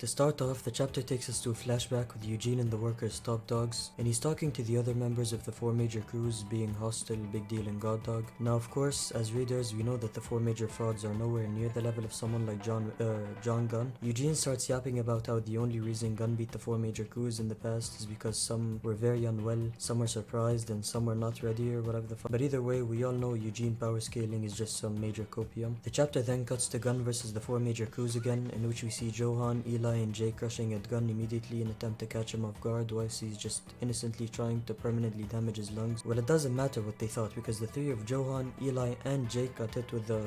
To start off, the chapter takes us to a flashback with Eugene and the workers' top dogs, and he's talking to the other members of the four major crews, being Hostile, Big Deal, and God Dog. Now, of course, as readers, we know that the four major frauds are nowhere near the level of someone like John Gunn. Eugene starts yapping about how the only reason Gunn beat the four major crews in the past is because some were very unwell, some were surprised, and some were not ready or whatever the fuck. But either way, we all know Eugene power scaling is just some major copium. The chapter then cuts to Gunn versus the four major crews again, in which we see Johan, Eli, and Jake rushing at Gunn immediately in an attempt to catch him off guard whilst he's just innocently trying to permanently damage his lungs. Well, it doesn't matter what they thought because the three of Johan, Eli, and Jake got hit with the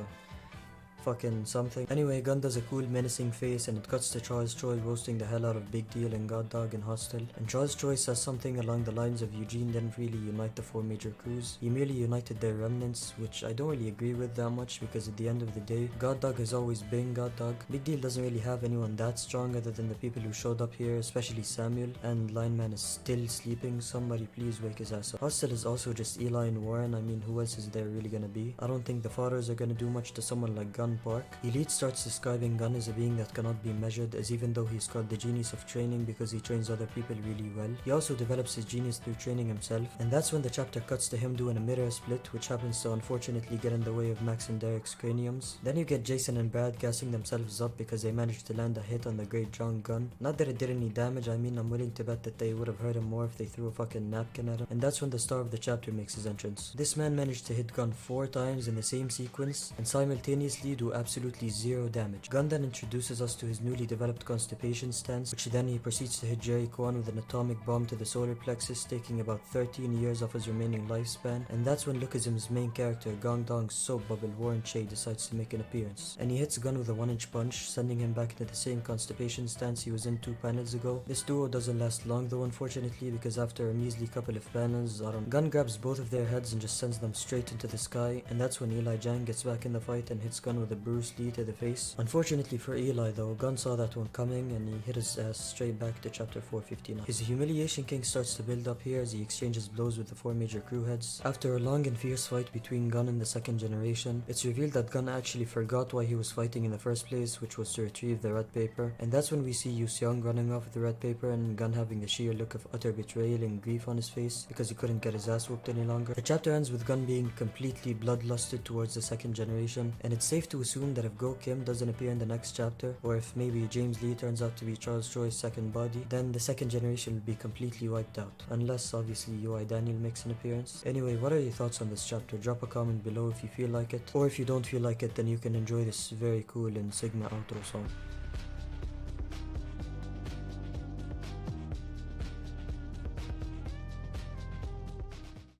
fucking something. Anyway, Gunn does a cool menacing face and it cuts to Charles Troy roasting the hell out of Big Deal and God Dog and Hostile. And Charles Troy says something along the lines of Eugene didn't really unite the four major crews. He merely united their remnants, which I don't really agree with that much because at the end of the day, God Dog has always been God Dog. Big Deal doesn't really have anyone that strong other than the people who showed up here, especially Samuel, and Lineman is still sleeping. Somebody please wake his ass up. Hostile is also just Eli and Warren. I mean, who else is there really gonna be? I don't think the fathers are gonna do much to someone like Gunn Park. Elite starts describing Gunn as a being that cannot be measured, as even though he's called the genius of training because he trains other people really well, he also develops his genius through training himself, and that's when the chapter cuts to him doing a mirror split, which happens to unfortunately get in the way of Max and Derek's craniums. Then you get Jason and Brad gassing themselves up because they managed to land a hit on the great John Gunn. Not that it did any damage, I mean I'm willing to bet that they would have hurt him more if they threw a fucking napkin at him, and that's when the star of the chapter makes his entrance. This man managed to hit Gunn 4 times in the same sequence and simultaneously do absolutely zero damage. Gunn then introduces us to his newly developed constipation stance, which then he proceeds to hit Jerry Kwan with an atomic bomb to the solar plexus, taking about 13 years off his remaining lifespan, and that's when Lookism's main character, Gong Dong's soap bubble Warren Che, decides to make an appearance. And he hits Gunn with a 1-inch punch, sending him back into the same constipation stance he was in 2 panels ago. This duo doesn't last long though, unfortunately, because after a measly couple of panels, Gunn grabs both of their heads and just sends them straight into the sky, and that's when Eli Jang gets back in the fight and hits Gunn with a Bruce Lee to the face. Unfortunately for Eli though, Gunn saw that one coming and he hit his ass straight back to chapter 459. His humiliation king starts to build up here as he exchanges blows with the 4 major crew heads. After a long and fierce fight between Gunn and the second generation, it's revealed that Gunn actually forgot why he was fighting in the first place, which was to retrieve the red paper, and that's when we see Yu Seong running off with the red paper and Gunn having the sheer look of utter betrayal and grief on his face because he couldn't get his ass whooped any longer. The chapter ends with Gunn being completely bloodlusted towards the second generation, and it's safe to assume that if Go Kim doesn't appear in the next chapter, or if maybe James Lee turns out to be Charles Troy's second body, then the second generation will be completely wiped out, unless obviously UI Daniel makes an appearance. Anyway, what are your thoughts on this chapter? Drop a comment below if you feel like it, or if you don't feel like it, then you can enjoy this very cool and Sigma outro song.